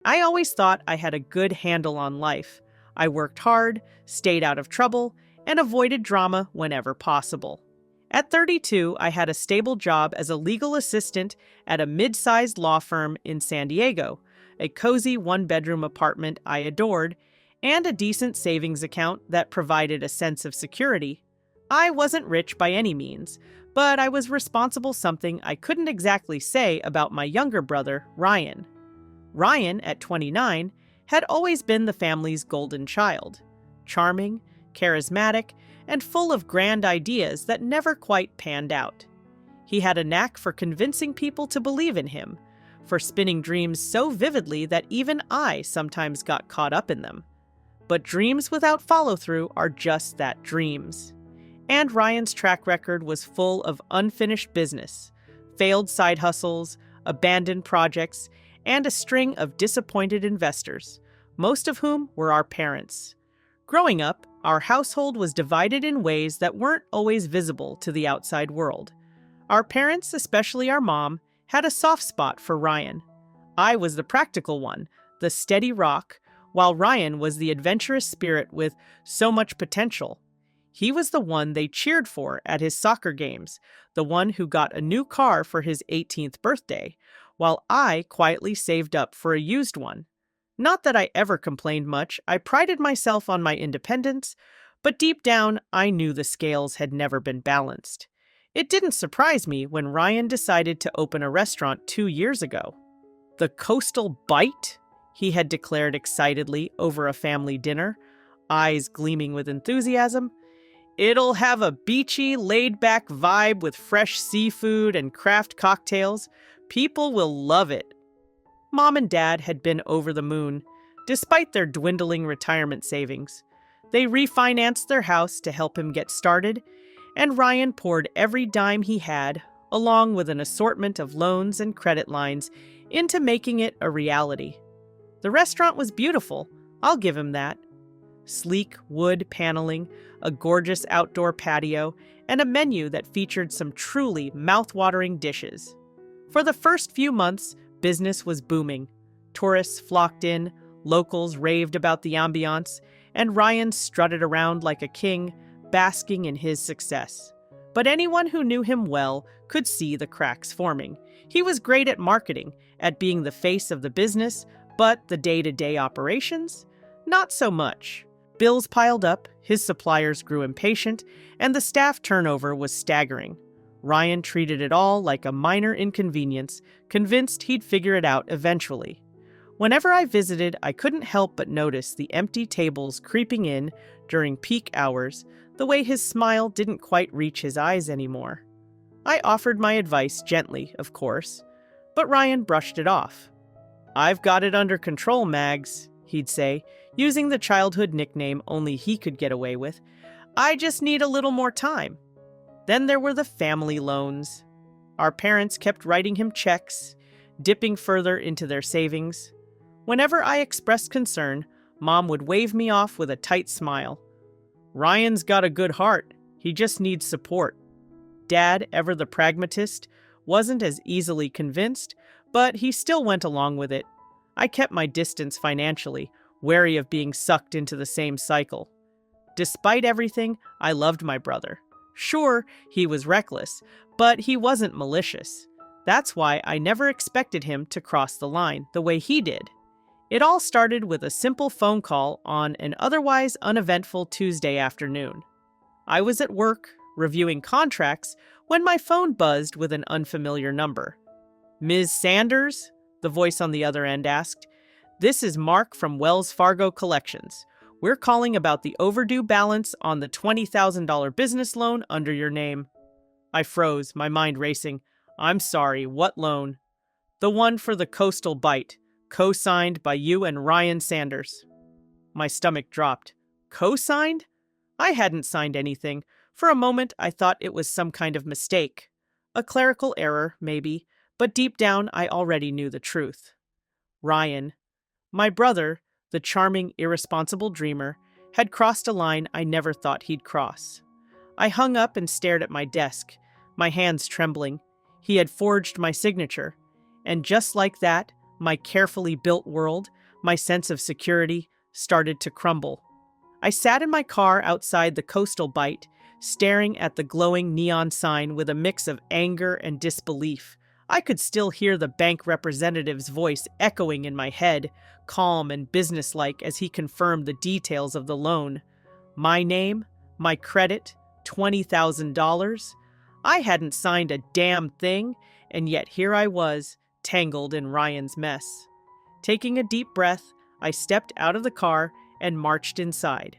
I always thought I had a good handle on life. I worked hard, stayed out of trouble, and avoided drama whenever possible. At 32, I had a stable job as a legal assistant at a mid-sized law firm in San Diego, a cozy one-bedroom apartment I adored, and a decent savings account that provided a sense of security. I wasn't rich by any means, but I was responsible something I couldn't exactly say about my younger brother, Ryan. Ryan, at 29, had always been the family's golden child. Charming, charismatic, and full of grand ideas that never quite panned out. He had a knack for convincing people to believe in him, for spinning dreams so vividly that even I sometimes got caught up in them. But dreams without follow-through are just that, dreams. And Ryan's track record was full of unfinished business, failed side hustles, abandoned projects, and a string of disappointed investors, most of whom were our parents. Growing up, our household was divided in ways that weren't always visible to the outside world. Our parents, especially our mom, had a soft spot for Ryan. I was the practical one, the steady rock, while Ryan was the adventurous spirit with so much potential. He was the one they cheered for at his soccer games, the one who got a new car for his 18th birthday, while I quietly saved up for a used one. Not that I ever complained much, I prided myself on my independence, but deep down, I knew the scales had never been balanced. It didn't surprise me when Ryan decided to open a restaurant 2 years ago. The Coastal Bite, he had declared excitedly over a family dinner, eyes gleaming with enthusiasm. It'll have a beachy, laid-back vibe with fresh seafood and craft cocktails. People will love it. Mom and Dad had been over the moon, despite their dwindling retirement savings. They refinanced their house to help him get started, and Ryan poured every dime he had, along with an assortment of loans and credit lines, into making it a reality. The restaurant was beautiful, I'll give him that. Sleek wood paneling, a gorgeous outdoor patio, and a menu that featured some truly mouth-watering dishes. For the first few months, business was booming. Tourists flocked in, locals raved about the ambiance, and Ryan strutted around like a king, basking in his success. But anyone who knew him well could see the cracks forming. He was great at marketing, at being the face of the business, but the day-to-day operations? Not so much. Bills piled up, his suppliers grew impatient, and the staff turnover was staggering. Ryan treated it all like a minor inconvenience, convinced he'd figure it out eventually. Whenever I visited, I couldn't help but notice the empty tables creeping in during peak hours, the way his smile didn't quite reach his eyes anymore. I offered my advice gently, of course, but Ryan brushed it off. "I've got it under control, Mags," he'd say, using the childhood nickname only he could get away with. "I just need a little more time." Then there were the family loans. Our parents kept writing him checks, dipping further into their savings. Whenever I expressed concern, Mom would wave me off with a tight smile. "Ryan's got a good heart. He just needs support." Dad, ever the pragmatist, wasn't as easily convinced, but he still went along with it. I kept my distance financially, wary of being sucked into the same cycle. Despite everything, I loved my brother. Sure, he was reckless, but he wasn't malicious. That's why I never expected him to cross the line the way he did. It all started with a simple phone call on an otherwise uneventful Tuesday afternoon. I was at work, reviewing contracts, when my phone buzzed with an unfamiliar number. "Ms. Sanders?" the voice on the other end asked. "This is Mark from Wells Fargo Collections. We're calling about the overdue balance on the $20,000 business loan under your name." I froze, my mind racing. "I'm sorry, what loan?" "The one for the Coastal Bite, co-signed by you and Ryan Sanders." My stomach dropped. Co-signed? I hadn't signed anything. For a moment, I thought it was some kind of mistake. A clerical error, maybe, but deep down, I already knew the truth. Ryan, my brother, the charming, irresponsible dreamer, had crossed a line I never thought he'd cross. I hung up and stared at my desk, my hands trembling. He had forged my signature. And just like that, My carefully built world, my sense of security, started to crumble. I sat in my car outside the Coastal Bite, staring at the glowing neon sign with a mix of anger and disbelief. I could still hear the bank representative's voice echoing in my head, calm and businesslike as he confirmed the details of the loan. My name, my credit, $20,000. I hadn't signed a damn thing, and yet here I was, tangled in Ryan's mess. Taking a deep breath, I stepped out of the car and marched inside.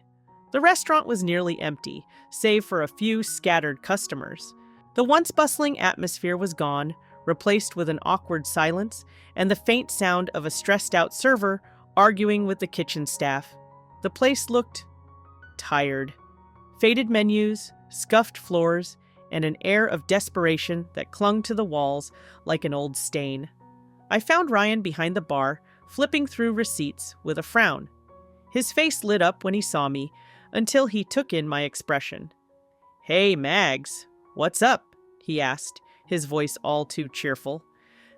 The restaurant was nearly empty, save for a few scattered customers. The once bustling atmosphere was gone, replaced with an awkward silence and the faint sound of a stressed-out server arguing with the kitchen staff. The place looked tired. Faded menus, scuffed floors, and an air of desperation that clung to the walls like an old stain. I found Ryan behind the bar, flipping through receipts with a frown. His face lit up when he saw me, until he took in my expression. "Hey, Mags, what's up?" he asked, his voice all too cheerful.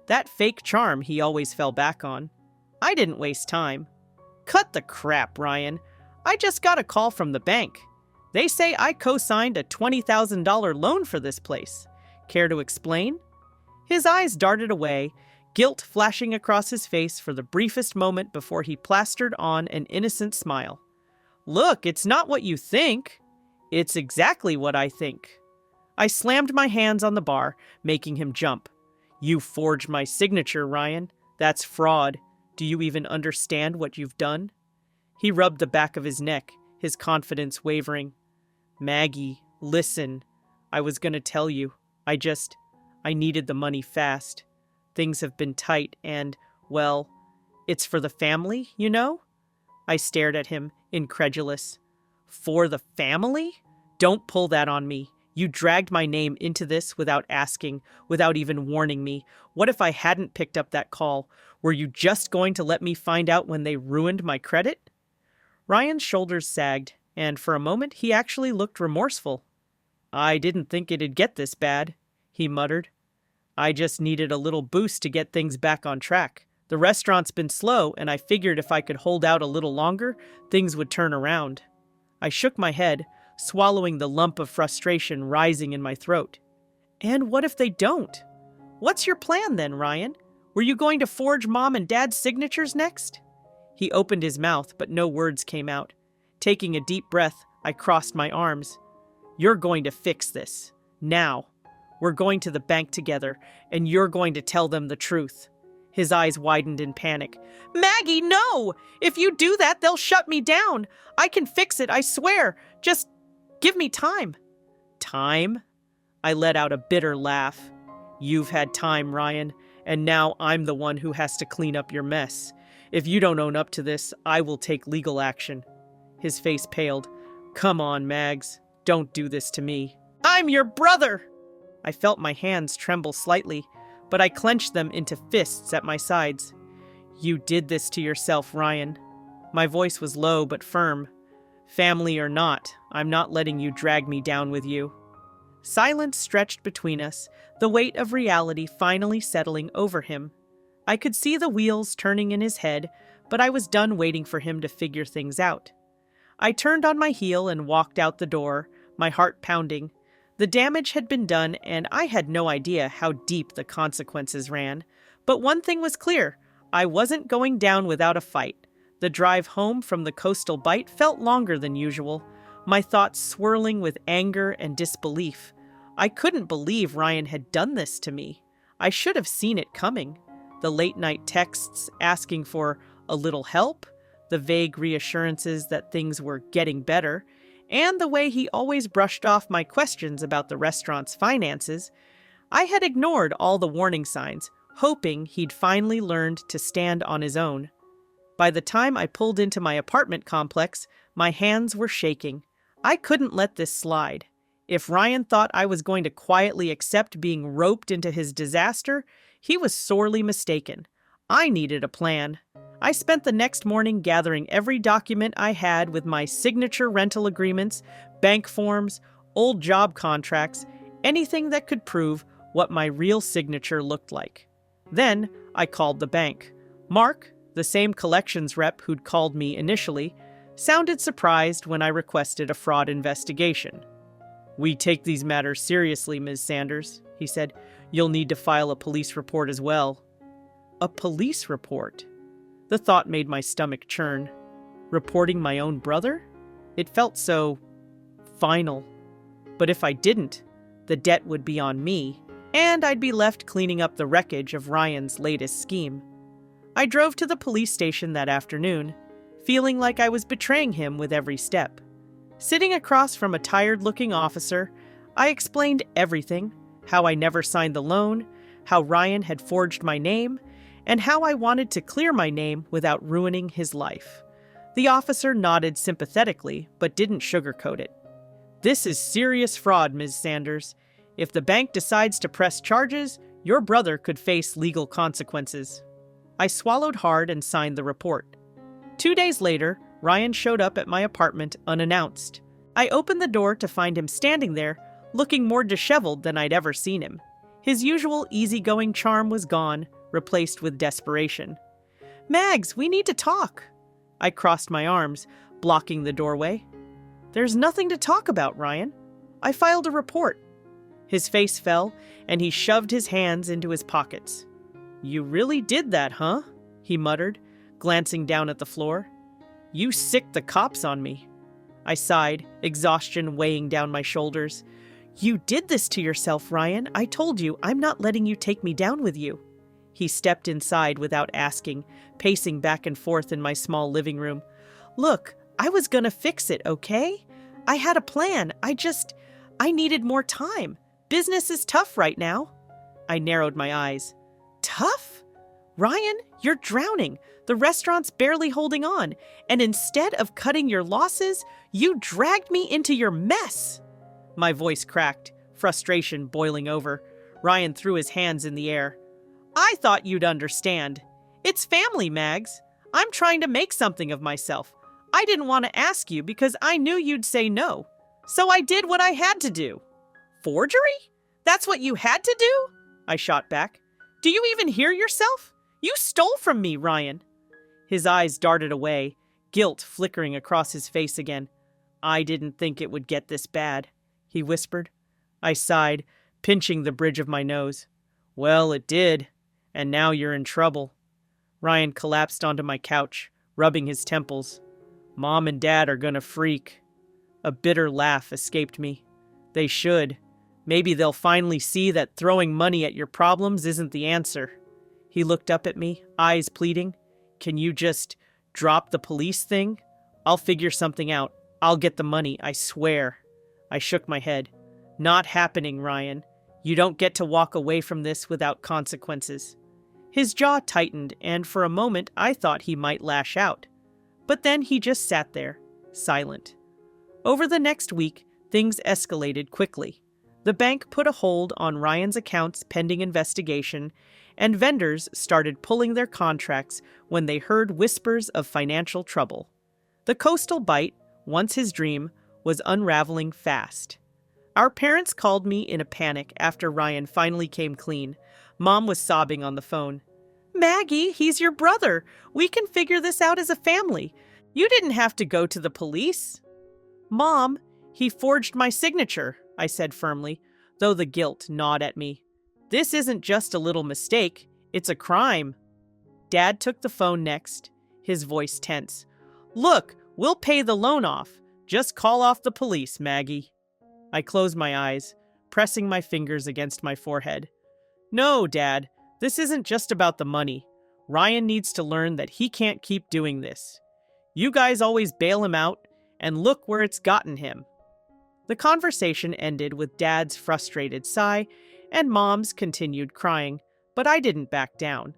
That fake charm he always fell back on. I didn't waste time. "Cut the crap, Ryan. I just got a call from the bank. They say I co-signed a $20,000 loan for this place. Care to explain?" His eyes darted away, guilt flashing across his face for the briefest moment before he plastered on an innocent smile. "Look, it's not what you think. It's exactly what I think." I slammed my hands on the bar, making him jump. "You forged my signature, Ryan. That's fraud. Do you even understand what you've done?" He rubbed the back of his neck, his confidence wavering. "Maggie, listen. I was gonna tell you. I needed the money fast. Things have been tight and, well, it's for the family, you know?" I stared at him, incredulous. "For the family? Don't pull that on me. You dragged my name into this without asking, without even warning me. What if I hadn't picked up that call? Were you just going to let me find out when they ruined my credit?" Ryan's shoulders sagged, and for a moment he actually looked remorseful. "I didn't think it'd get this bad," he muttered. "I just needed a little boost to get things back on track. The restaurant's been slow, and I figured if I could hold out a little longer, things would turn around." I shook my head, swallowing the lump of frustration rising in my throat. "And what if they don't? What's your plan then, Ryan? Were you going to forge Mom and Dad's signatures next?" He opened his mouth, but no words came out. Taking a deep breath, I crossed my arms. "You're going to fix this. Now. We're going to the bank together, and you're going to tell them the truth." His eyes widened in panic. "Maggie, no! If you do that, they'll shut me down. I can fix it, I swear. Just give me time." "Time?" I let out a bitter laugh. "You've had time, Ryan, and now I'm the one who has to clean up your mess. If you don't own up to this, I will take legal action." His face paled. "Come on, Mags. Don't do this to me." "I'm your brother!" I felt my hands tremble slightly, but I clenched them into fists at my sides. "You did this to yourself, Ryan." My voice was low but firm. "Family or not, I'm not letting you drag me down with you." Silence stretched between us, the weight of reality finally settling over him. I could see the wheels turning in his head, but I was done waiting for him to figure things out. I turned on my heel and walked out the door, my heart pounding. The damage had been done, and I had no idea how deep the consequences ran. But one thing was clear. I wasn't going down without a fight. The drive home from the Coastal Bite felt longer than usual, my thoughts swirling with anger and disbelief. I couldn't believe Ryan had done this to me. I should have seen it coming. The late-night texts asking for a little help, the vague reassurances that things were getting better, and the way he always brushed off my questions about the restaurant's finances. I had ignored all the warning signs, hoping he'd finally learned to stand on his own. By the time I pulled into my apartment complex, my hands were shaking. I couldn't let this slide. If Ryan thought I was going to quietly accept being roped into his disaster, he was sorely mistaken. I needed a plan. I spent the next morning gathering every document I had with my signature rental agreements, bank forms, old job contracts, anything that could prove what my real signature looked like. Then I called the bank. Mark, the same collections rep who'd called me initially, sounded surprised when I requested a fraud investigation. "We take these matters seriously, Ms. Sanders," he said. "You'll need to file a police report as well." A police report? The thought made my stomach churn. Reporting my own brother? It felt so final. But if I didn't, the debt would be on me, and I'd be left cleaning up the wreckage of Ryan's latest scheme. I drove to the police station that afternoon, feeling like I was betraying him with every step. Sitting across from a tired-looking officer, I explained everything: how I never signed the loan, how Ryan had forged my name, and how I wanted to clear my name without ruining his life. The officer nodded sympathetically, but didn't sugarcoat it. "This is serious fraud, Ms. Sanders. If the bank decides to press charges, your brother could face legal consequences." I swallowed hard and signed the report. 2 days later, Ryan showed up at my apartment unannounced. I opened the door to find him standing there, looking more disheveled than I'd ever seen him. His usual easygoing charm was gone, replaced with desperation. "Mags, we need to talk." I crossed my arms, blocking the doorway. "There's nothing to talk about, Ryan. I filed a report." His face fell, and he shoved his hands into his pockets. "You really did that, huh?" he muttered, glancing down at the floor. "You sicked the cops on me." I sighed, exhaustion weighing down my shoulders. "You did this to yourself, Ryan. I told you, I'm not letting you take me down with you." He stepped inside without asking, pacing back and forth in my small living room. "Look, I was gonna fix it, okay? I had a plan. I needed more time. Business is tough right now." I narrowed my eyes. "Tough? Ryan, you're drowning. The restaurant's barely holding on. And instead of cutting your losses, you dragged me into your mess." My voice cracked, frustration boiling over. Ryan threw his hands in the air. "I thought you'd understand. It's family, Mags. I'm trying to make something of myself. I didn't want to ask you because I knew you'd say no. So I did what I had to do." "Forgery? That's what you had to do?" I shot back. "Do you even hear yourself? You stole from me, Ryan." His eyes darted away, guilt flickering across his face again. "I didn't think it would get this bad," he whispered. I sighed, pinching the bridge of my nose. "Well, it did, and now you're in trouble." Ryan collapsed onto my couch, rubbing his temples. "Mom and Dad are gonna freak." A bitter laugh escaped me. "They should. Maybe they'll finally see that throwing money at your problems isn't the answer." He looked up at me, eyes pleading. "Can you just drop the police thing? I'll figure something out. I'll get the money, I swear." I shook my head. "Not happening, Ryan. You don't get to walk away from this without consequences." His jaw tightened, and for a moment I thought he might lash out. But then he just sat there, silent. Over the next week, things escalated quickly. The bank put a hold on Ryan's accounts pending investigation, and vendors started pulling their contracts when they heard whispers of financial trouble. The coastal bite, once his dream, was unraveling fast. Our parents called me in a panic after Ryan finally came clean. Mom was sobbing on the phone. "Maggie, he's your brother. We can figure this out as a family. You didn't have to go to the police." "Mom, he forged my signature," I said firmly, though the guilt gnawed at me. "This isn't just a little mistake. It's a crime." Dad took the phone next, his voice tense. "Look, we'll pay the loan off. Just call off the police, Maggie." I closed my eyes, pressing my fingers against my forehead. "No, Dad, this isn't just about the money. Ryan needs to learn that he can't keep doing this. You guys always bail him out, and look where it's gotten him." The conversation ended with Dad's frustrated sigh and Mom's continued crying, but I didn't back down.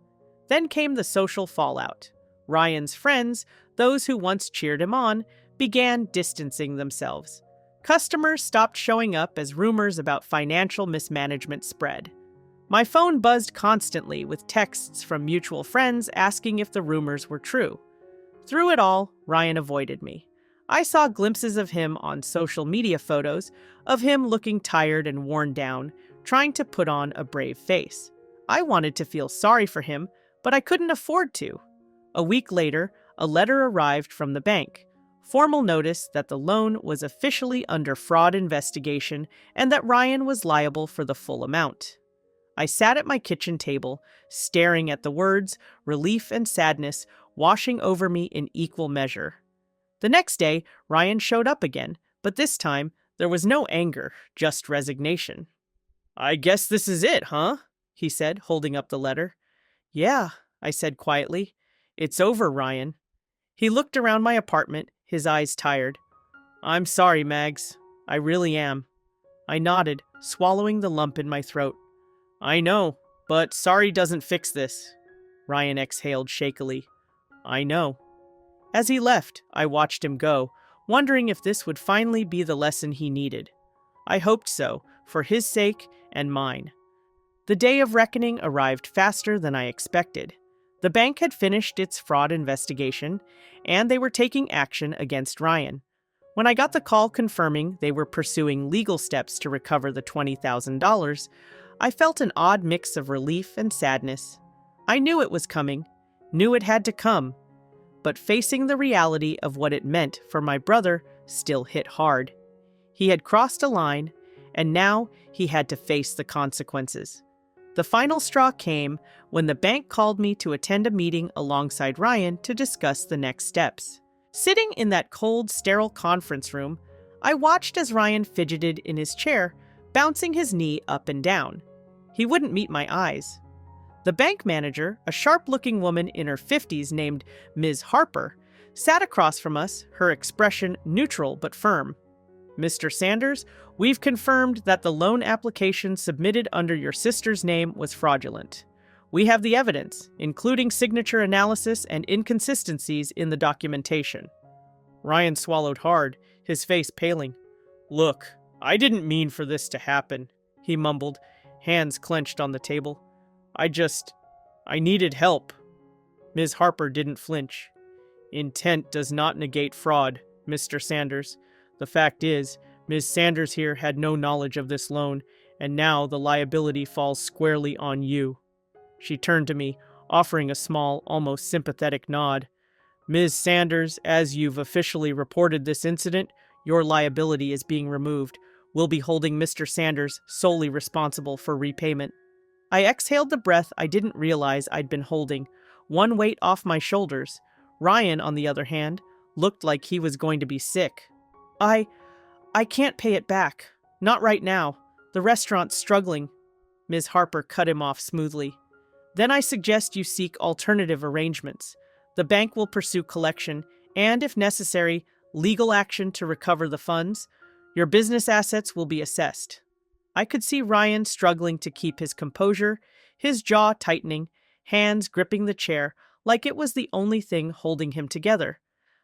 Then came the social fallout. Ryan's friends, those who once cheered him on, began distancing themselves. Customers stopped showing up as rumors about financial mismanagement spread. My phone buzzed constantly with texts from mutual friends asking if the rumors were true. Through it all, Ryan avoided me. I saw glimpses of him on social media photos, of him looking tired and worn down, trying to put on a brave face. I wanted to feel sorry for him, but I couldn't afford to. A week later, a letter arrived from the bank. Formal notice that the loan was officially under fraud investigation and that Ryan was liable for the full amount. I sat at my kitchen table, staring at the words, relief and sadness washing over me in equal measure. The next day, Ryan showed up again, but this time, there was no anger, just resignation. "I guess this is it, huh?" he said, holding up the letter. "Yeah," I said quietly. "It's over, Ryan." He looked around my apartment, his eyes tired. "I'm sorry, Mags. I really am." I nodded, swallowing the lump in my throat. "I know, but sorry doesn't fix this." Ryan exhaled shakily. "I know." As he left, I watched him go, wondering if this would finally be the lesson he needed. I hoped so, for his sake and mine. The day of reckoning arrived faster than I expected. The bank had finished its fraud investigation, and they were taking action against Ryan. When I got the call confirming they were pursuing legal steps to recover the $20,000, I felt an odd mix of relief and sadness. I knew it was coming, knew it had to come, but facing the reality of what it meant for my brother still hit hard. He had crossed a line, and now he had to face the consequences. The final straw came when the bank called me to attend a meeting alongside Ryan to discuss the next steps. Sitting in that cold, sterile conference room, I watched as Ryan fidgeted in his chair, bouncing his knee up and down. He wouldn't meet my eyes. The bank manager, a sharp-looking woman in her 50s named Ms. Harper, sat across from us, her expression neutral but firm. "Mr. Sanders, we've confirmed that the loan application submitted under your sister's name was fraudulent. We have the evidence, including signature analysis and inconsistencies in the documentation." Ryan swallowed hard, his face paling. "Look, I didn't mean for this to happen," he mumbled, hands clenched on the table. I needed help." Ms. Harper didn't flinch. "Intent does not negate fraud, Mr. Sanders. The fact is, Ms. Sanders here had no knowledge of this loan, and now the liability falls squarely on you." She turned to me, offering a small, almost sympathetic nod. "Ms. Sanders, as you've officially reported this incident, your liability is being removed. We'll be holding Mr. Sanders solely responsible for repayment." I exhaled the breath I didn't realize I'd been holding, one weight off my shoulders. Ryan, on the other hand, looked like he was going to be sick. I can't pay it back. Not right now. The restaurant's struggling." Ms. Harper cut him off smoothly. "Then I suggest you seek alternative arrangements. The bank will pursue collection and, if necessary, legal action to recover the funds. Your business assets will be assessed." I could see Ryan struggling to keep his composure, his jaw tightening, hands gripping the chair like it was the only thing holding him together.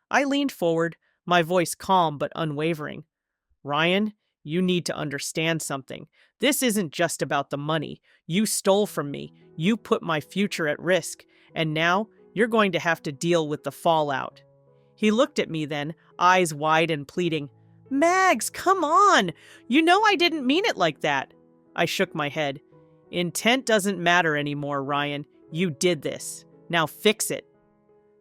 I leaned forward, my voice calm but unwavering. "Ryan, you need to understand something. This isn't just about the money. You stole from me. You put my future at risk. And now you're going to have to deal with the fallout." He looked at me then, eyes wide and pleading. "Mags, come on! You know I didn't mean it like that." I shook my head. "Intent doesn't matter anymore, Ryan. You did this. Now fix it."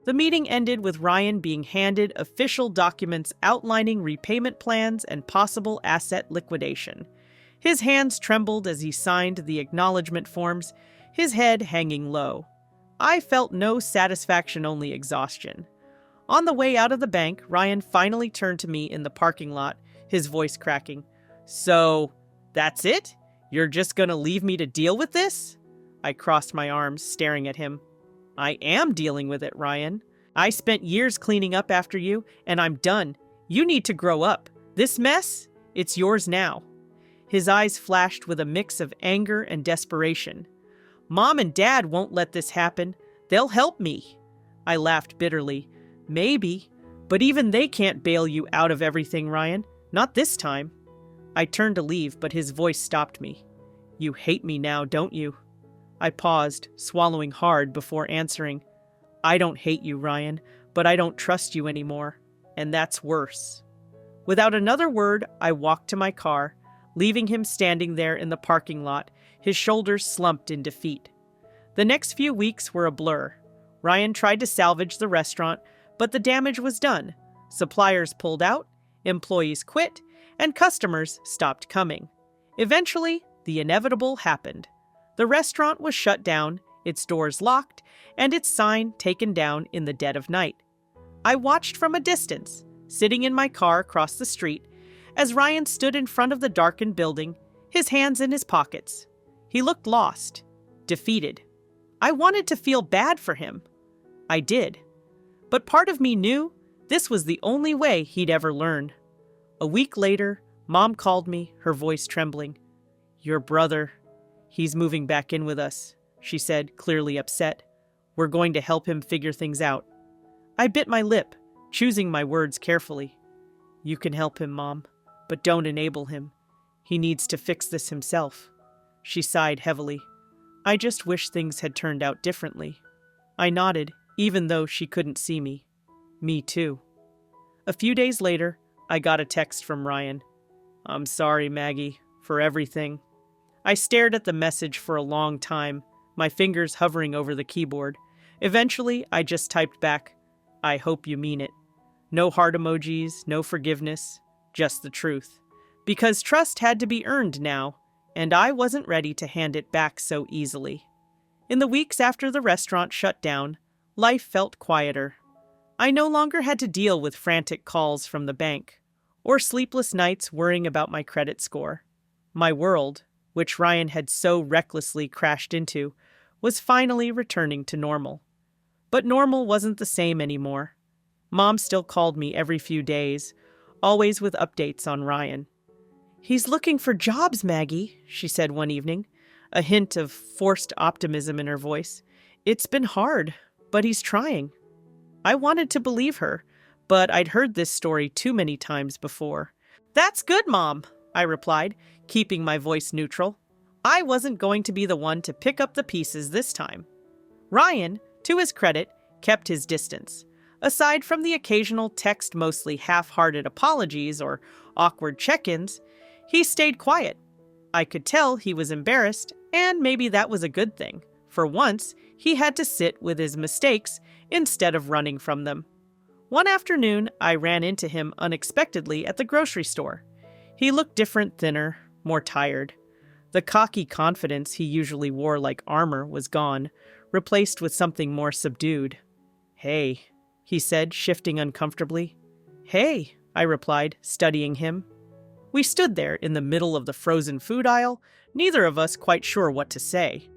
The meeting ended with Ryan being handed official documents outlining repayment plans and possible asset liquidation. His hands trembled as he signed the acknowledgement forms, his head hanging low. I felt no satisfaction, only exhaustion. On the way out of the bank, Ryan finally turned to me in the parking lot, his voice cracking. "So, that's it? You're just gonna leave me to deal with this?" I crossed my arms, staring at him. "I am dealing with it, Ryan. I spent years cleaning up after you, and I'm done. You need to grow up. This mess? It's yours now." His eyes flashed with a mix of anger and desperation. "Mom and Dad won't let this happen. They'll help me." I laughed bitterly. "Maybe, but even they can't bail you out of everything, Ryan. Not this time." I turned to leave, but his voice stopped me. "You hate me now, don't you?" I paused, swallowing hard before answering. "I don't hate you, Ryan, but I don't trust you anymore, and that's worse." Without another word, I walked to my car, leaving him standing there in the parking lot, his shoulders slumped in defeat. The next few weeks were a blur. Ryan tried to salvage the restaurant, but the damage was done. Suppliers pulled out, employees quit, and customers stopped coming. Eventually, the inevitable happened. The restaurant was shut down, its doors locked, and its sign taken down in the dead of night. I watched from a distance, sitting in my car across the street, as Ryan stood in front of the darkened building, his hands in his pockets. He looked lost, defeated. I wanted to feel bad for him. I did. But part of me knew this was the only way he'd ever learn. A week later, Mom called me, her voice trembling. "Your brother, he's moving back in with us," she said, clearly upset. "We're going to help him figure things out." I bit my lip, choosing my words carefully. "You can help him, Mom, but don't enable him. He needs to fix this himself." She sighed heavily. "I just wish things had turned out differently." I nodded, even though she couldn't see me. Me too. A few days later, I got a text from Ryan. "I'm sorry, Maggie, for everything." I stared at the message for a long time, my fingers hovering over the keyboard. Eventually, I just typed back, "I hope you mean it." No heart emojis, no forgiveness, just the truth. Because trust had to be earned now, and I wasn't ready to hand it back so easily. In the weeks after the restaurant shut down, life felt quieter. I no longer had to deal with frantic calls from the bank, or sleepless nights worrying about my credit score. My world, which Ryan had so recklessly crashed into, was finally returning to normal. But normal wasn't the same anymore. Mom still called me every few days, always with updates on Ryan. "He's looking for jobs, Maggie," she said one evening, a hint of forced optimism in her voice. "It's been hard, but he's trying." I wanted to believe her, but I'd heard this story too many times before. "That's good, Mom," I replied, keeping my voice neutral. I wasn't going to be the one to pick up the pieces this time. Ryan, to his credit, kept his distance. Aside from the occasional text, mostly half-hearted apologies or awkward check-ins, he stayed quiet. I could tell he was embarrassed, and maybe that was a good thing. For once, he had to sit with his mistakes instead of running from them. One afternoon, I ran into him unexpectedly at the grocery store. He looked different, thinner, more tired. The cocky confidence he usually wore like armor was gone, replaced with something more subdued. "Hey," he said, shifting uncomfortably. "Hey," I replied, studying him. We stood there in the middle of the frozen food aisle, neither of us quite sure what to say.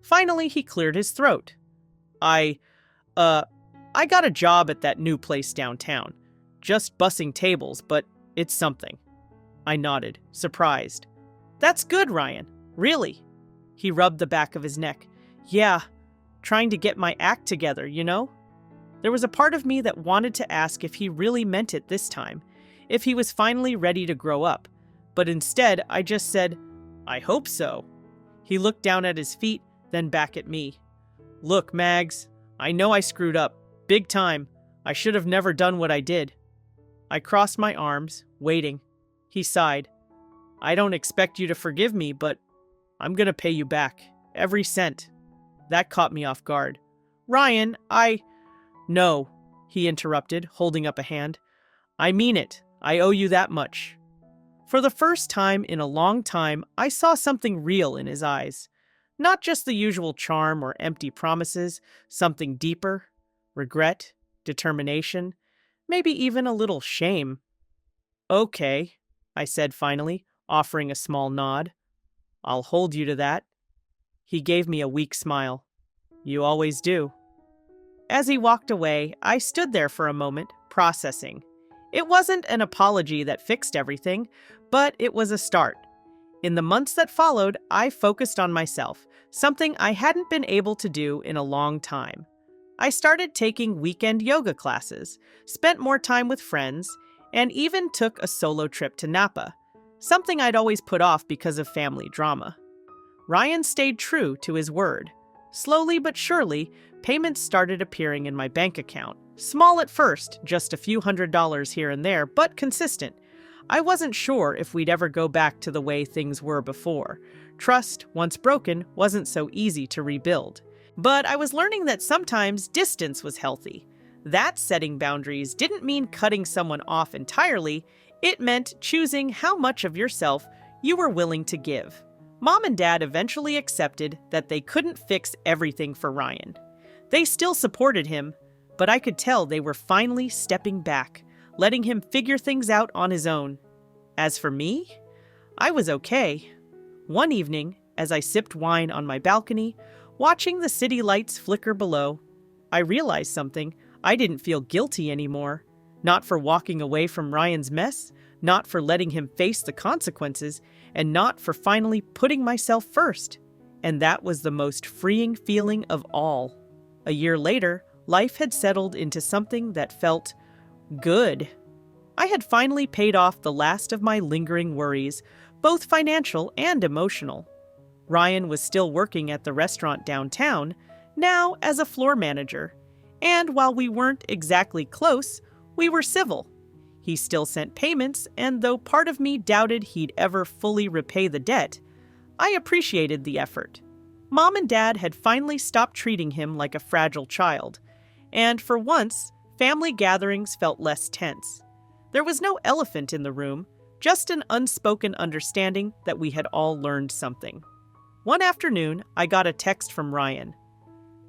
Finally, he cleared his throat. I got a job at that new place downtown. Just bussing tables, but it's something." I nodded, surprised. "That's good, Ryan. Really?" He rubbed the back of his neck. "Yeah, trying to get my act together, you know?" There was a part of me that wanted to ask if he really meant it this time, if he was finally ready to grow up, but instead I just said, "I hope so." He looked down at his feet, then back at me. "Look, Mags, I know I screwed up. Big time. I should have never done what I did." I crossed my arms, waiting. He sighed. "I don't expect you to forgive me, but I'm gonna pay you back. Every cent." That caught me off guard. "Ryan, No," he interrupted, holding up a hand. "I mean it. I owe you that much." For the first time in a long time, I saw something real in his eyes. Not just the usual charm or empty promises, something deeper. Regret, determination, maybe even a little shame. "Okay," I said finally, offering a small nod. "I'll hold you to that." He gave me a weak smile. "You always do." As he walked away, I stood there for a moment, processing. It wasn't an apology that fixed everything, but it was a start. In the months that followed, I focused on myself, something I hadn't been able to do in a long time. I started taking weekend yoga classes, spent more time with friends, and even took a solo trip to Napa, something I'd always put off because of family drama. Ryan stayed true to his word. Slowly but surely, payments started appearing in my bank account. Small at first, just a few $100s here and there, but consistent. I wasn't sure if we'd ever go back to the way things were before. Trust, once broken, wasn't so easy to rebuild. But I was learning that sometimes distance was healthy. That setting boundaries didn't mean cutting someone off entirely, it meant choosing how much of yourself you were willing to give. Mom and Dad eventually accepted that they couldn't fix everything for Ryan. They still supported him, but I could tell they were finally stepping back, letting him figure things out on his own. As for me, I was okay. One evening, as I sipped wine on my balcony, watching the city lights flicker below, I realized something. I didn't feel guilty anymore. Not for walking away from Ryan's mess, not for letting him face the consequences, and not for finally putting myself first. And that was the most freeing feeling of all. A year later, life had settled into something that felt good. I had finally paid off the last of my lingering worries, both financial and emotional. Ryan was still working at the restaurant downtown, now as a floor manager. And while we weren't exactly close, we were civil. He still sent payments, and though part of me doubted he'd ever fully repay the debt, I appreciated the effort. Mom and Dad had finally stopped treating him like a fragile child, and for once, family gatherings felt less tense. There was no elephant in the room, just an unspoken understanding that we had all learned something. One afternoon, I got a text from Ryan.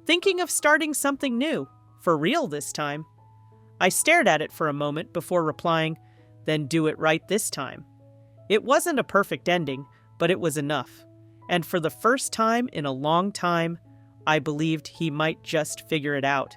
Thinking of starting something new, for real this time. I stared at it for a moment before replying, then do it right this time. It wasn't a perfect ending, but it was enough. And for the first time in a long time, I believed he might just figure it out.